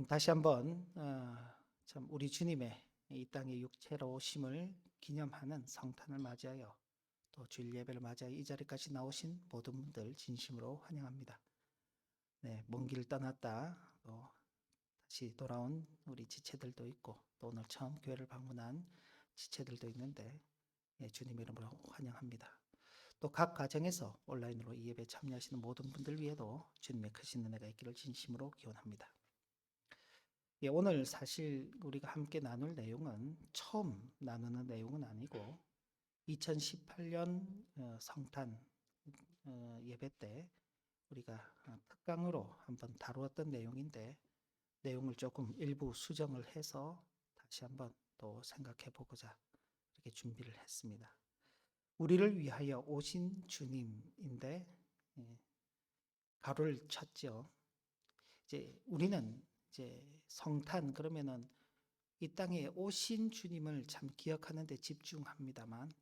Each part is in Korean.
다시 한번 참 우리 주님의 이 땅에 육체로 오심을 기념하는 성탄을 맞이하여 또 주일 예배를 맞이하여 이 자리까지 나오신 모든 분들 진심으로 환영합니다. 네, 먼 길 떠났다 또 다시 돌아온 우리 지체들도 있고 또 오늘 처음 교회를 방문한 지체들도 있는데 주님 이름으로 환영합니다. 또 각 가정에서 온라인으로 이 예배에 참여하시는 모든 분들 위에도 주님의 크신 은혜가 있기를 진심으로 기원합니다. 오늘 사실 우리가 함께 나눌 내용은 처음 나누는 내용은 아니고 2018년 성탄 예배 때 우리가 특강으로 한번 다루었던 내용인데 내용을 조금 일부 수정을 해서 다시 한번 또 생각해 보고자 이렇게 준비를 했습니다. 우리를 위하여 오신 주님인데 가로를 쳤죠. 이제 우리는 이제 성탄 그러면은 이 땅에 오신 주님을 참 기억하는 데 집중합니다만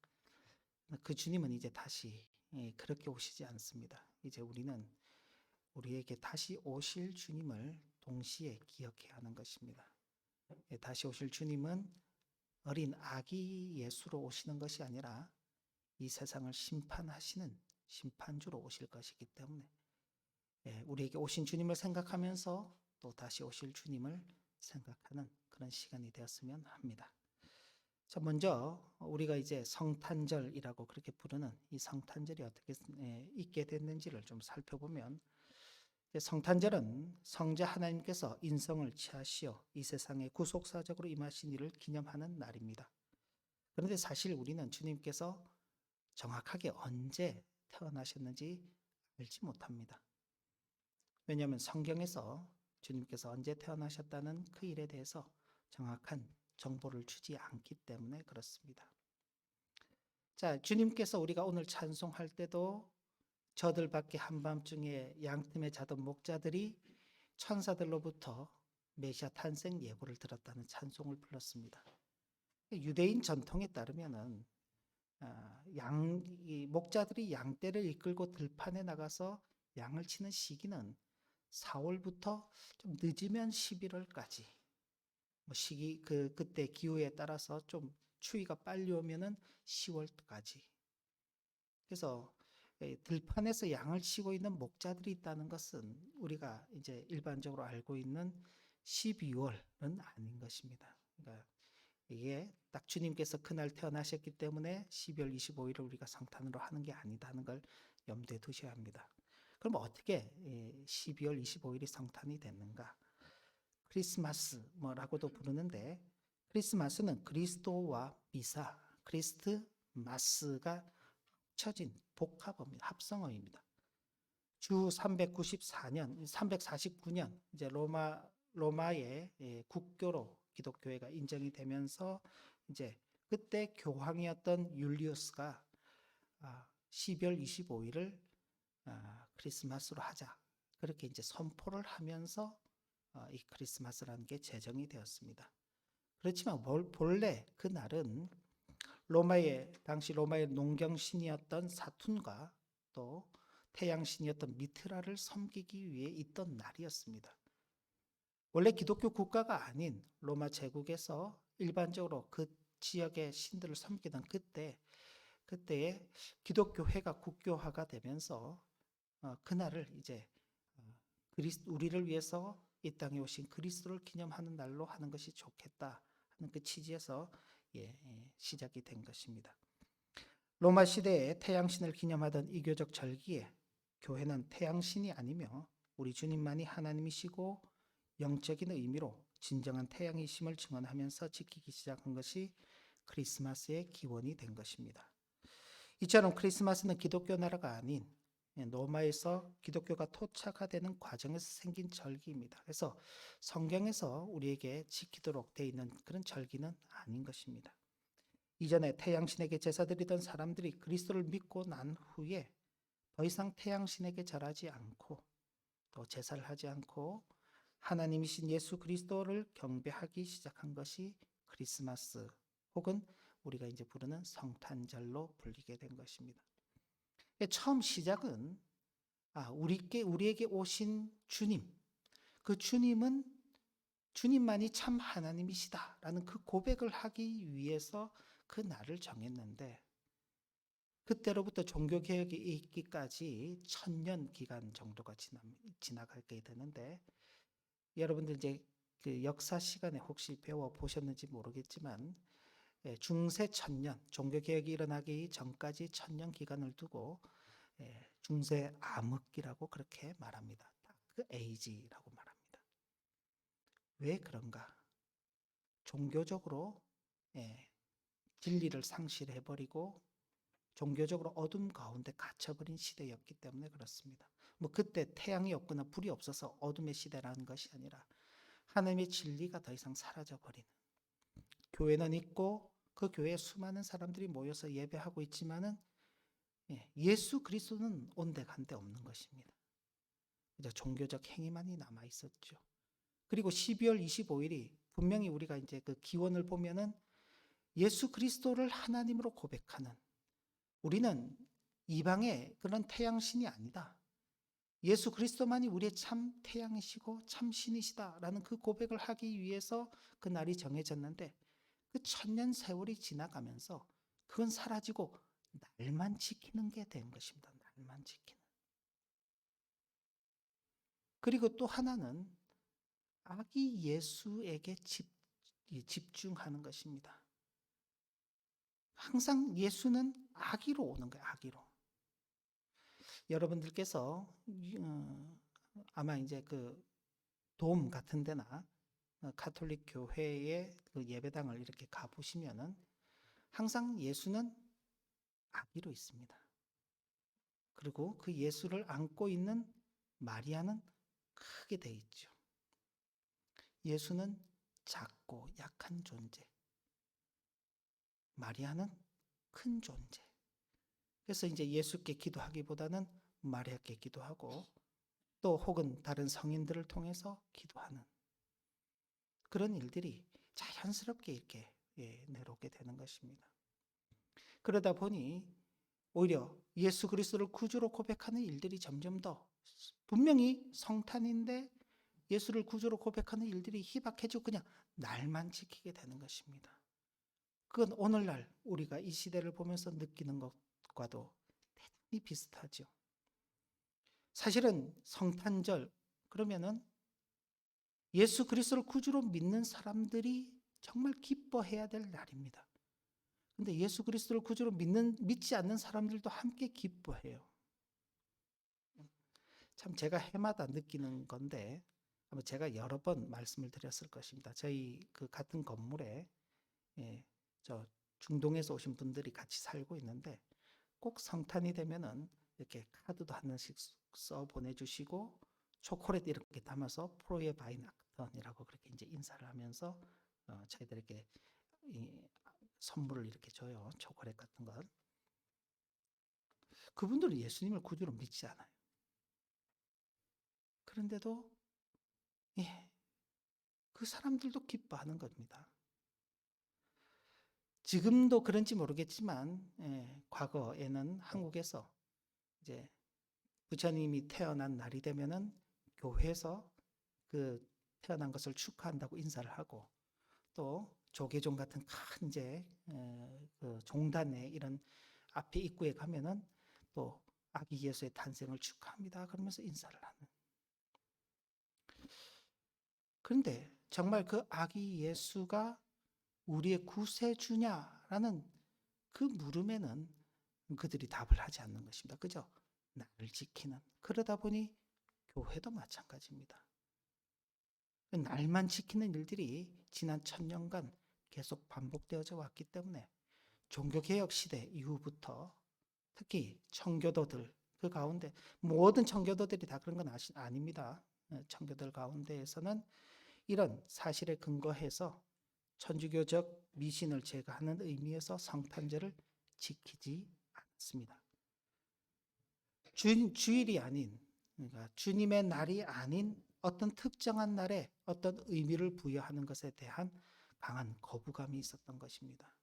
그 주님은 이제 다시 그렇게 오시지 않습니다. 이제 우리는 우리에게 다시 오실 주님을 동시에 기억해야 하는 것입니다. 다시 오실 주님은 어린 아기 예수로 오시는 것이 아니라 이 세상을 심판하시는 심판주로 오실 것이기 때문에 우리에게 오신 주님을 생각하면서 또 다시 오실 주님을 생각하는 그런 시간이 되었으면 합니다. 자, 먼저 우리가 이제 성탄절이라고 그렇게 부르는 이 성탄절이 어떻게 있게 됐는지를 좀 살펴보면 성탄절은 성자 하나님께서 인성을 취하시어 이 세상에 구속사적으로 임하신 일을 기념하는 날입니다. 그런데 사실 우리는 주님께서 정확하게 언제 태어나셨는지 알지 못합니다. 왜냐하면 성경에서 주님께서 언제 태어나셨다는 그 일에 대해서 정확한 정보를 주지 않기 때문에 그렇습니다. 자, 주님께서 우리가 오늘 찬송할 때도 저들 밖에 한밤중에 양틈에 자던 목자들이 천사들로부터 메시아 탄생 예고를 들었다는 찬송을 불렀습니다. 유대인 전통에 따르면은 목자들이 양떼를 이끌고 들판에 나가서 양을 치는 시기는 4월부터 좀 늦으면 11월까지 시기 그때 기후에 따라서 좀 추위가 빨리 오면은 10월까지. 그래서 들판에서 양을 치고 있는 목자들이 있다는 것은 우리가 이제 일반적으로 알고 있는 12월은 아닌 것입니다. 그러니까 이게 딱 주님께서 그날 태어나셨기 때문에 12월 25일을 우리가 성탄으로 하는 게 아니다는 걸 염두에 두셔야 합니다. 그럼 어떻게 12월 25일이 성탄이 됐는가? 크리스마스 뭐라고도 부르는데 크리스마스는 그리스도와 미사, 크리스트마스가 합쳐진 복합어입니다. 합성어입니다. 주 394년, 349년 이제 로마의 국교로 기독교회가 인정이 되면서 이제 그때 교황이었던 율리우스가 12월 25일을 크리스마스로 하자. 그렇게 이제 선포를 하면서 이 크리스마스라는 게 제정이 되었습니다. 그렇지만 본래 그날은 당시 로마의 농경신이었던 사툰과 또 태양신이었던 미트라를 섬기기 위해 있던 날이었습니다. 원래 기독교 국가가 아닌 로마 제국에서 일반적으로 그 지역의 신들을 섬기던 그때에 기독교회가 국교화가 되면서 그날을 이제 우리를 위해서 이 땅에 오신 그리스도를 기념하는 날로 하는 것이 좋겠다 하는 그 취지에서 시작이 된 것입니다. 로마 시대에 태양신을 기념하던 이교적 절기에 교회는 태양신이 아니며 우리 주님만이 하나님이시고 영적인 의미로 진정한 태양이심을 증언하면서 지키기 시작한 것이 크리스마스의 기원이 된 것입니다. 이처럼 크리스마스는 기독교 나라가 아닌 로마에서 기독교가 토착화되는 과정에서 생긴 절기입니다. 그래서 성경에서 우리에게 지키도록 되어 있는 그런 절기는 아닌 것입니다. 이전에 태양신에게 제사 드리던 사람들이 그리스도를 믿고 난 후에 더 이상 태양신에게 절하지 않고 또 제사를 하지 않고 하나님이신 예수 그리스도를 경배하기 시작한 것이 크리스마스 혹은 우리가 이제 부르는 성탄절로 불리게 된 것입니다. 처음 시작은 우리에게 오신 주님, 그 주님은 주님만이 참 하나님이시다라는 그 고백을 하기 위해서 그 날을 정했는데, 그때로부터 종교개혁이 있기까지 1000년 기간 정도가 지나가게 되는데, 여러분들 이제 그 역사 시간에 혹시 배워 보셨는지 모르겠지만, 중세 1000년, 종교개혁이 일어나기 전까지 1000년 기간을 두고 중세 암흑기라고 그렇게 말합니다. 다크 에이지라고 말합니다. 왜 그런가? 종교적으로 진리를 상실해버리고 종교적으로 어둠 가운데 갇혀버린 시대였기 때문에 그렇습니다. 뭐 그때 태양이 없거나 불이 없어서 어둠의 시대라는 것이 아니라 하나님의 진리가 더 이상 사라져버리는, 교회는 있고 그 교회에 수많은 사람들이 모여서 예배하고 있지만은 예수 그리스도는 온데간데 없는 것입니다. 그저 종교적 행위만이 남아 있었죠. 그리고 12월 25일이 분명히 우리가 이제 그 기원을 보면은 예수 그리스도를 하나님으로 고백하는, 우리는 이방의 그런 태양신이 아니다, 예수 그리스도만이 우리의 참 태양이시고 참 신이시다라는 그 고백을 하기 위해서 그 날이 정해졌는데, 그 1000년 세월이 지나가면서 그건 사라지고 날만 지키는 게 된 것입니다. 날만 지키는. 그리고 또 하나는 아기 예수에게 집중하는 것입니다. 항상 예수는 아기로 오는 거예요. 아기로. 여러분들께서 아마 이제 그 돔 같은 데나 가톨릭 교회의 그 예배당을 이렇게 가보시면은 항상 예수는 아기로 있습니다. 그리고 그 예수를 안고 있는 마리아는 크게 돼 있죠. 예수는 작고 약한 존재, 마리아는 큰 존재. 그래서 이제 예수께 기도하기보다는 마리아께 기도하고 또 혹은 다른 성인들을 통해서 기도하는 그런 일들이 자연스럽게 이렇게 내려오게 되는 것입니다. 그러다 보니 오히려 예수 그리스도를 구주로 고백하는 일들이 점점 더, 분명히 성탄인데 예수를 구주로 고백하는 일들이 희박해지고 그냥 날만 지키게 되는 것입니다. 그건 오늘날 우리가 이 시대를 보면서 느끼는 것과도 대단히 비슷하죠. 사실은 성탄절 그러면은 예수 그리스도를 구주로 믿는 사람들이 정말 기뻐해야 될 날입니다. 근데 예수 그리스도를 구주로 믿지 않는 사람들도 함께 기뻐해요. 참 제가 해마다 느끼는 건데, 아마 제가 여러 번 말씀을 드렸을 것입니다. 저희 그 같은 건물에 저 중동에서 오신 분들이 같이 살고 있는데, 꼭 성탄이 되면은 이렇게 카드도 하나씩 써 보내주시고 초콜릿 이렇게 담아서 프로의 바인 악턴이라고 그렇게 이제 인사를 하면서 저희들에게 선물을 이렇게 줘요. 초콜릿 같은 것. 그분들은 예수님을 구주로 믿지 않아요. 그런데도 그 사람들도 기뻐하는 겁니다. 지금도 그런지 모르겠지만 과거에는 한국에서 이제 부처님이 태어난 날이 되면은 교회에서 그 태어난 것을 축하한다고 인사를 하고, 또 조계종 같은 큰 이제 그 종단의 이런 앞에 입구에 가면은 또 아기 예수의 탄생을 축하합니다 그러면서 인사를 하는. 그런데 정말 그 아기 예수가 우리의 구세주냐라는 그 물음에는 그들이 답을 하지 않는 것입니다. 그죠? 나를 지키는. 그러다 보니 교회도 마찬가지입니다. 날만 지키는 일들이 지난 1000년간 계속 반복되어져 왔기 때문에 종교개혁 시대 이후부터 특히 청교도들 그 가운데, 모든 청교도들이 다 그런 건 아닙니다. 청교도들 가운데에서는 이런 사실에 근거해서 천주교적 미신을 제거하는 의미에서 성탄절을 지키지 않습니다. 주일이 아닌, 그러니까 주님의 날이 아닌 어떤 특정한 날에 어떤 의미를 부여하는 것에 대한 강한 거부감이 있었던 것입니다.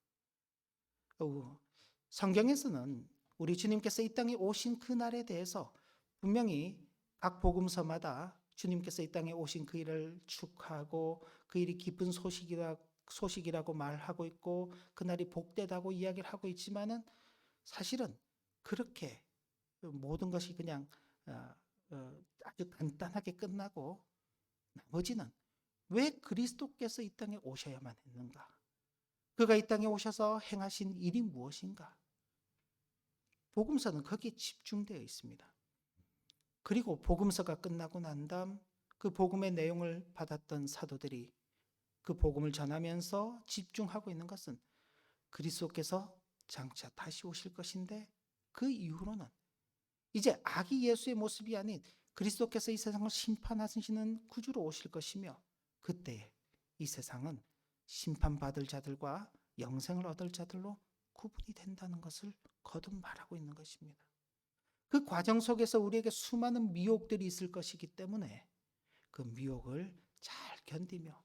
성경에서는 우리 주님께서 이 땅에 오신 그 날에 대해서 분명히 각 복음서마다 주님께서 이 땅에 오신 그 일을 축하하고 그 일이 기쁜 소식이라고 말하고 있고 그날이 복되다고 이야기를 하고 있지만은 사실은 그렇게 모든 것이 그냥 아주 간단하게 끝나고 나머지는 왜 그리스도께서 이 땅에 오셔야만 했는가? 그가 이 땅에 오셔서 행하신 일이 무엇인가? 복음서는 거기에 집중되어 있습니다. 그리고 복음서가 끝나고 난 다음 그 복음의 내용을 받았던 사도들이 그 복음을 전하면서 집중하고 있는 것은 그리스도께서 장차 다시 오실 것인데 그 이후로는 이제 아기 예수의 모습이 아닌 그리스도께서 이 세상을 심판하시는 구주로 오실 것이며 그때 이 세상은 심판받을 자들과 영생을 얻을 자들로 구분이 된다는 것을 거듭 말하고 있는 것입니다. 그 과정 속에서 우리에게 수많은 미혹들이 있을 것이기 때문에 그 미혹을 잘 견디며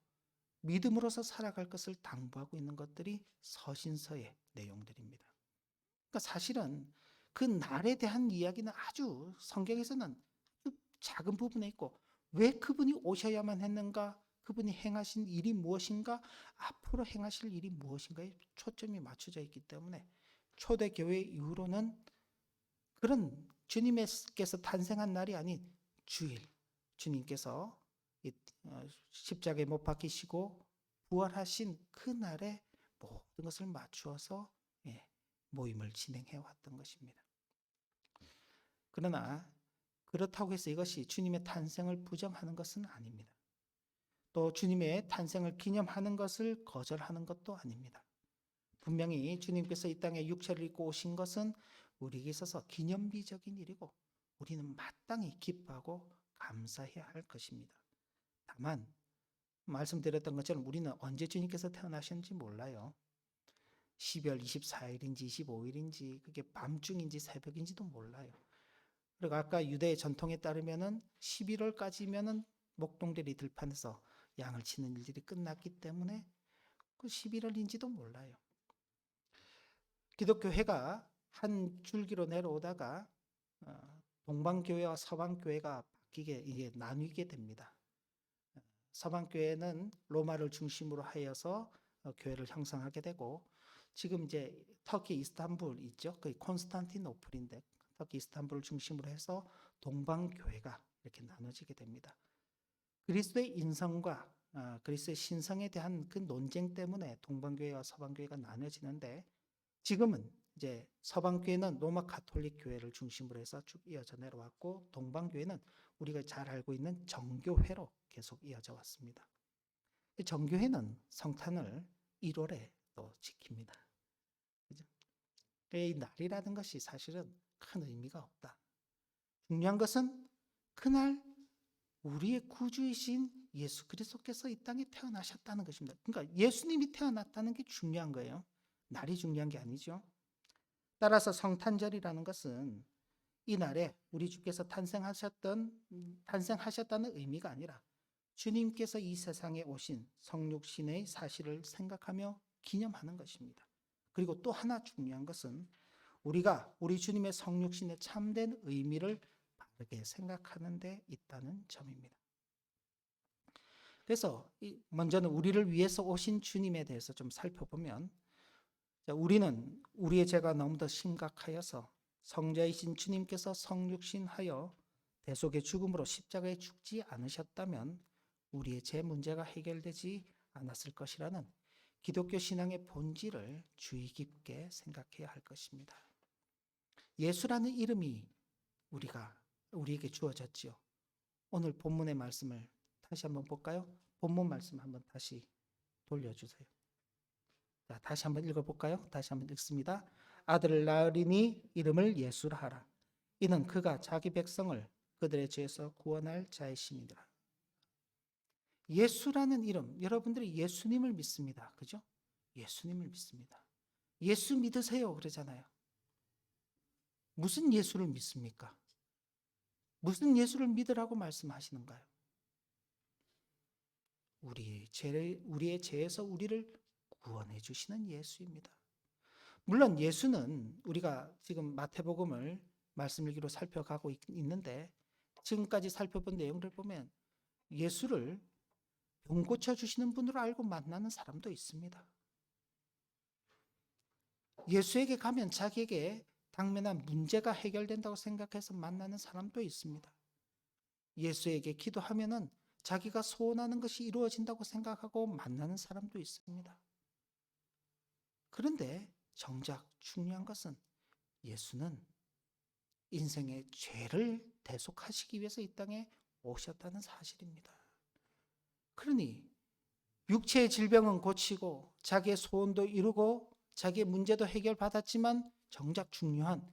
믿음으로서 살아갈 것을 당부하고 있는 것들이 서신서의 내용들입니다. 그러니까 사실은 그 날에 대한 이야기는 아주 성경에서는 아주 작은 부분에 있고 왜 그분이 오셔야만 했는가? 그분이 행하신 일이 무엇인가? 앞으로 행하실 일이 무엇인가에 초점이 맞춰져 있기 때문에 초대교회 이후로는 그런 주님께서 탄생한 날이 아닌 주일, 주님께서 십자가에 못 박히시고 부활하신 그 날에 모든 것을 맞추어서 모임을 진행해 왔던 것입니다. 그러나 그렇다고 해서 이것이 주님의 탄생을 부정하는 것은 아닙니다. 또 주님의 탄생을 기념하는 것을 거절하는 것도 아닙니다. 분명히 주님께서 이 땅에 육체를 입고 오신 것은 우리에게 있어서 기념비적인 일이고 우리는 마땅히 기뻐하고 감사해야 할 것입니다. 다만 말씀드렸던 것처럼 우리는 언제 주님께서 태어나셨는지 몰라요. 12월 24일인지 25일인지 그게 밤중인지 새벽인지도 몰라요. 그리고 아까 유대의 전통에 따르면은 11월까지면은 목동들이 들판에서 양을 치는 일들이 끝났기 때문에 그 11월인지도 몰라요. 기독교회가 한 줄기로 내려오다가 동방교회와 서방교회가 이게 나뉘게 됩니다. 서방교회는 로마를 중심으로 하여서 교회를 형성하게 되고 지금 이제 터키 이스탄불 있죠. 그 콘스탄티노플인데 터키 이스탄불을 중심으로 해서 동방교회가 이렇게 나눠지게 됩니다. 그리스도의 인성과 그리스도의 신성에 대한 그 논쟁 때문에 동방교회와 서방교회가 나눠지는데 지금은 이제 서방교회는 로마 가톨릭 교회를 중심으로 해서 쭉 이어져 내려왔고 동방교회는 우리가 잘 알고 있는 정교회로 계속 이어져 왔습니다. 정교회는 성탄을 1월에 또 지킵니다. 그죠? 이 날이라는 것이 사실은 큰 의미가 없다. 중요한 것은 그날 우리의 구주이신 예수 그리스도께서 이 땅에 태어나셨다는 것입니다. 그러니까 예수님이 태어났다는 게 중요한 거예요. 날이 중요한 게 아니죠. 따라서 성탄절이라는 것은 이 날에 우리 주께서 탄생하셨다는 의미가 아니라 주님께서 이 세상에 오신 성육신의 사실을 생각하며 기념하는 것입니다. 그리고 또 하나 중요한 것은 우리가 우리 주님의 성육신의 참된 의미를 바르게 생각하는 데 있다는 점입니다. 그래서 먼저는 우리를 위해서 오신 주님에 대해서 좀 살펴보면 우리는 우리의 죄가 너무도 심각하여서 성자이신 주님께서 성육신하여 대속의 죽음으로 십자가에 죽지 않으셨다면 우리의 죄 문제가 해결되지 않았을 것이라는 기독교 신앙의 본질을 주의 깊게 생각해야 할 것입니다. 예수라는 이름이 우리에게 주어졌지요. 오늘 본문의 말씀을 다시 한번 볼까요? 본문 말씀 한번 다시 돌려주세요. 자, 다시 한번 읽어볼까요? 다시 한번 읽습니다. 아들을 낳으리니 이름을 예수라 하라. 이는 그가 자기 백성을 그들의 죄에서 구원할 자이심이니라. 예수라는 이름, 여러분들이 예수님을 믿습니다. 그죠? 예수님을 믿습니다. 예수 믿으세요 그러잖아요. 무슨 예수를 믿습니까? 무슨 예수를 믿으라고 말씀하시는가요? 우리의 죄에서 우리를 구원해 주시는 예수입니다. 물론 예수는 우리가 지금 마태복음을 말씀 일기로 살펴가고 있는데 지금까지 살펴본 내용을 보면 예수를 병 고쳐주시는 분으로 알고 만나는 사람도 있습니다. 예수에게 가면 자기에게 당면한 문제가 해결된다고 생각해서 만나는 사람도 있습니다. 예수에게 기도하면은 자기가 소원하는 것이 이루어진다고 생각하고 만나는 사람도 있습니다. 그런데 정작 중요한 것은 예수는 인생의 죄를 대속하시기 위해서 이 땅에 오셨다는 사실입니다. 그러니 육체의 질병은 고치고 자기의 소원도 이루고 자기의 문제도 해결받았지만 정작 중요한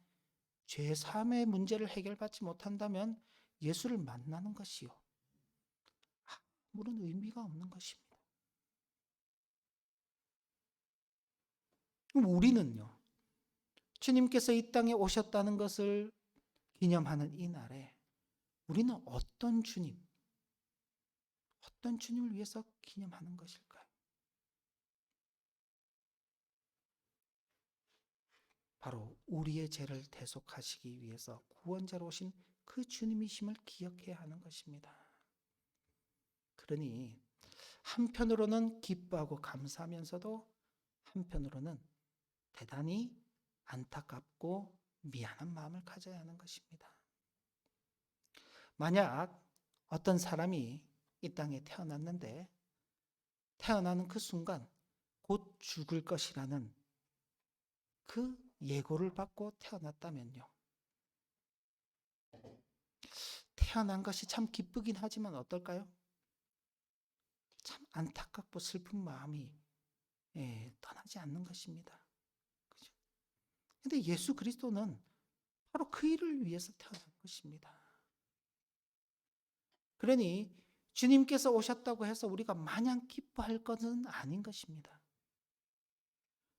죄 사함의 문제를 해결받지 못한다면 예수를 만나는 것이요, 아무런 의미가 없는 것입니다. 그럼 우리는요, 주님께서 이 땅에 오셨다는 것을 기념하는 이 날에 우리는 어떤 주님을 위해서 기념하는 것일까요? 바로 우리의 죄를 대속하시기 위해서 구원자로 오신 그 주님이심을 기억해야 하는 것입니다. 그러니 한편으로는 기뻐하고 감사하면서도 한편으로는 대단히 안타깝고 미안한 마음을 가져야 하는 것입니다. 만약 어떤 사람이 이 땅에 태어났는데 태어나는 그 순간 곧 죽을 것이라는 그 예고를 받고 태어났다면요, 태어난 것이 참 기쁘긴 하지만 어떨까요? 참 안타깝고 슬픈 마음이 떠나지 않는 것입니다. 그죠? 근데 예수 그리스도는 바로 그 일을 위해서 태어난 것입니다. 그러니 주님께서 오셨다고 해서 우리가 마냥 기뻐할 것은 아닌 것입니다.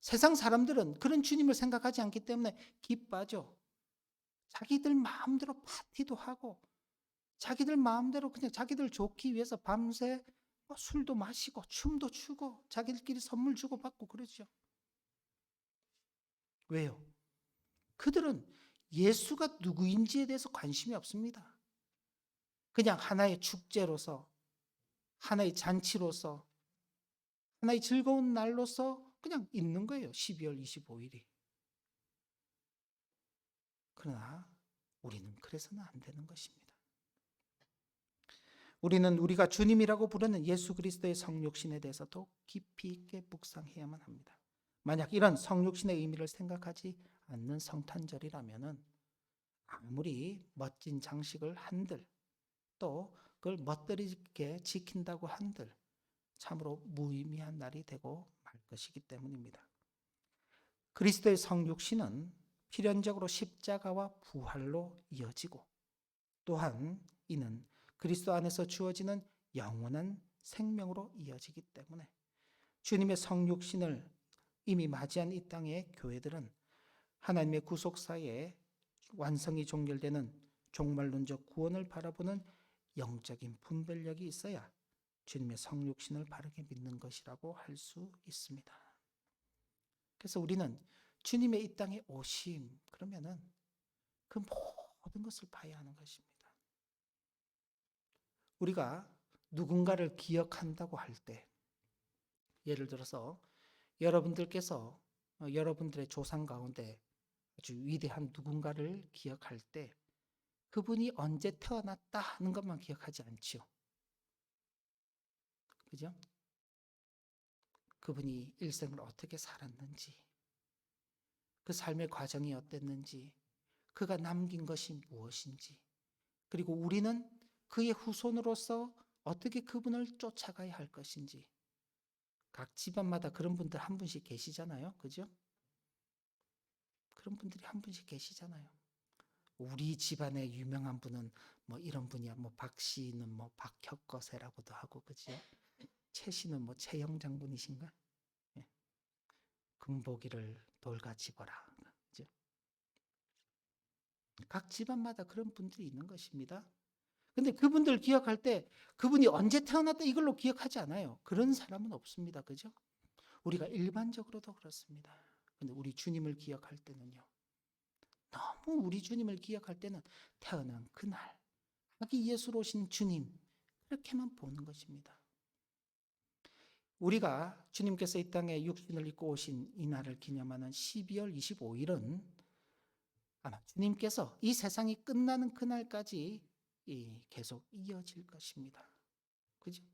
세상 사람들은 그런 주님을 생각하지 않기 때문에 기뻐하죠. 자기들 마음대로 파티도 하고 자기들 마음대로 그냥 자기들 좋기 위해서 밤새 술도 마시고 춤도 추고 자기들끼리 선물 주고받고 그러죠. 왜요? 그들은 예수가 누구인지에 대해서 관심이 없습니다. 그냥 하나의 축제로서, 하나의 잔치로서, 하나의 즐거운 날로서 그냥 있는 거예요. 12월 25일이. 그러나 우리는 그래서는 안 되는 것입니다. 우리는 우리가 주님이라고 부르는 예수 그리스도의 성육신에 대해서 더 깊이 있게 묵상해야만 합니다. 만약 이런 성육신의 의미를 생각하지 않는 성탄절이라면은 아무리 멋진 장식을 한들 또 그걸 멋들이게 지킨다고 한들 참으로 무의미한 날이 되고 말 것이기 때문입니다. 그리스도의 성육신은 필연적으로 십자가와 부활로 이어지고 또한 이는 그리스도 안에서 주어지는 영원한 생명으로 이어지기 때문에 주님의 성육신을 이미 맞이한 이 땅의 교회들은 하나님의 구속사에 완성이 종결되는 종말론적 구원을 바라보는 영적인 분별력이 있어야 주님의 성육신을 바르게 믿는 것이라고 할 수 있습니다. 그래서 우리는 주님의 이 땅에 오심 그러면은 그 모든 것을 봐야 하는 것입니다. 우리가 누군가를 기억한다고 할 때, 예를 들어서 여러분들께서 여러분들의 조상 가운데 아주 위대한 누군가를 기억할 때 그분이 언제 태어났다 하는 것만 기억하지 않지요. 그죠? 그분이 일생을 어떻게 살았는지, 그 삶의 과정이 어땠는지, 그가 남긴 것이 무엇인지, 그리고 우리는 그의 후손으로서 어떻게 그분을 쫓아가야 할 것인지. 각 집안마다 그런 분들 한 분씩 계시잖아요. 그죠? 그런 분들이 한 분씩 계시잖아요. 우리 집안의 유명한 분은 뭐 이런 분이야. 뭐 박 씨는 뭐 박혁거세라고도 하고, 그죠? 최 씨는 뭐 최영 장군이신가? 예. 금보기를 돌같이 보라. 그죠? 각 집안마다 그런 분들이 있는 것입니다. 근데 그분들 기억할 때 그분이 언제 태어났다 이걸로 기억하지 않아요. 그런 사람은 없습니다. 그죠? 우리가 일반적으로도 그렇습니다. 근데 우리 주님을 기억할 때는요. 너무 우리 주님을 기억할 때는 태어난 그날, 아기 예수로 오신 주님, 이렇게만 보는 것입니다. 우리가 주님께서 이 땅에 육신을 입고 오신 이 날을 기념하는 12월 25일은 아마 주님께서 이 세상이 끝나는 그날까지 계속 이어질 것입니다. 그죠?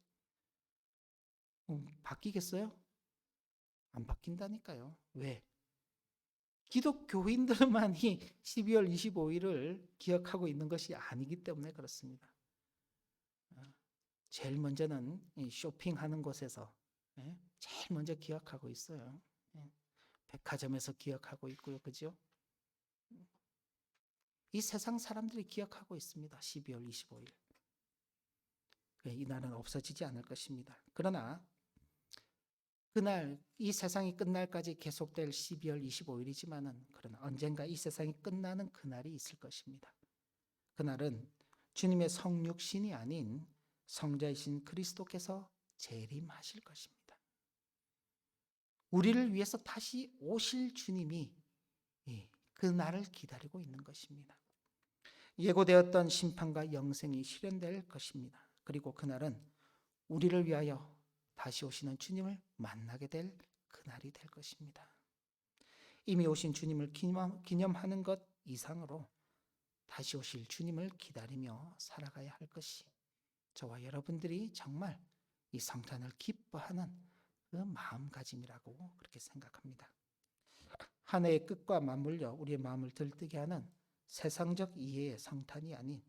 바뀌겠어요? 안 바뀐다니까요. 왜? 기독교인들만이 12월 25일을 기억하고 있는 것이 아니기 때문에 그렇습니다. 제일 먼저는 쇼핑하는 곳에서 제일 먼저 기억하고 있어요. 백화점에서 기억하고 있고요. 그죠? 이 세상 사람들이 기억하고 있습니다. 12월 25일. 이 날은 없어지지 않을 것입니다. 그러나 그날 이 세상이 끝날까지 계속될 12월 25일이지만은 그러나 언젠가 이 세상이 끝나는 그날이 있을 것입니다. 그날은 주님의 성육신이 아닌 성자이신 그리스도께서 재림하실 것입니다. 우리를 위해서 다시 오실 주님이 그 날을 기다리고 있는 것입니다. 예고되었던 심판과 영생이 실현될 것입니다. 그리고 그날은 우리를 위하여 다시 오시는 주님을 만나게 될 그날이 될 것입니다. 이미 오신 주님을 기념하는 것 이상으로 다시 오실 주님을 기다리며 살아가야 할 것이 저와 여러분들이 정말 이 성탄을 기뻐하는 그 마음가짐이라고 그렇게 생각합니다. 한 해의 끝과 맞물려 우리의 마음을 들뜨게 하는 세상적 이해의 성탄이 아닌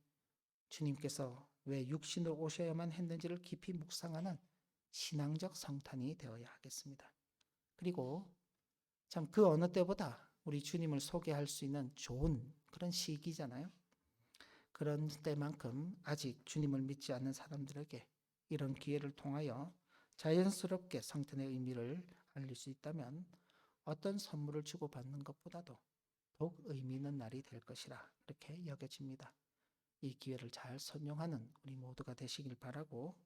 주님께서 왜 육신으로 오셔야만 했는지를 깊이 묵상하는 신앙적 성탄이 되어야 하겠습니다. 그리고 참 그 어느 때보다 우리 주님을 소개할 수 있는 좋은 그런 시기잖아요. 그런 때만큼 아직 주님을 믿지 않는 사람들에게 이런 기회를 통하여 자연스럽게 성탄의 의미를 알릴 수 있다면 어떤 선물을 주고받는 것보다도 더욱 의미 있는 날이 될 것이라 그렇게 여겨집니다. 이 기회를 잘 선용하는 우리 모두가 되시길 바라고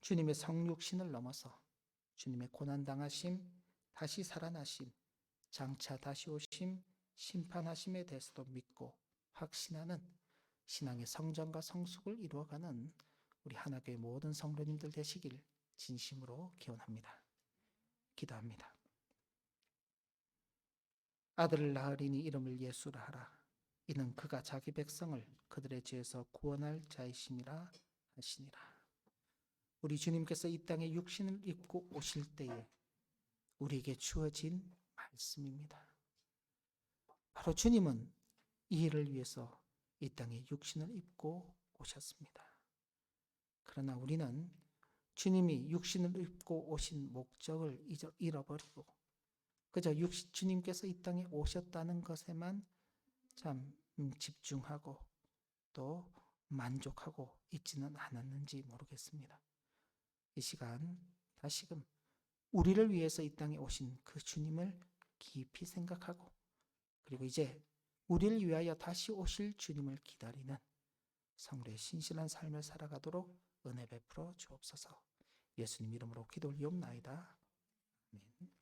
주님의 성육신을 넘어서 주님의 고난당하심, 다시 살아나심, 장차 다시 오심, 심판하심에 대해서도 믿고 확신하는 신앙의 성전과 성숙을 이루어가는 우리 하나교회 모든 성도님들 되시길 진심으로 기원합니다. 기도합니다. 아들을 낳으리니 이름을 예수라 하라. 이는 그가 자기 백성을 그들의 죄에서 구원할 자이심이라 하시니라. 우리 주님께서 이 땅에 육신을 입고 오실 때에 우리에게 주어진 말씀입니다. 바로 주님은 이 일을 위해서 이 땅에 육신을 입고 오셨습니다. 그러나 우리는 주님이 육신을 입고 오신 목적을 잃어버리고 그저 주님께서 이 땅에 오셨다는 것에만 참 집중하고 또 만족하고 있지는 않았는지 모르겠습니다. 이 시간 다시금 우리를 위해서 이 땅에 오신 그 주님을 깊이 생각하고 그리고 이제 우리를 위하여 다시 오실 주님을 기다리는 성도의 신실한 삶을 살아가도록 은혜 베풀어 주옵소서. 예수님 이름으로 기도 올리옵나이다. 아멘.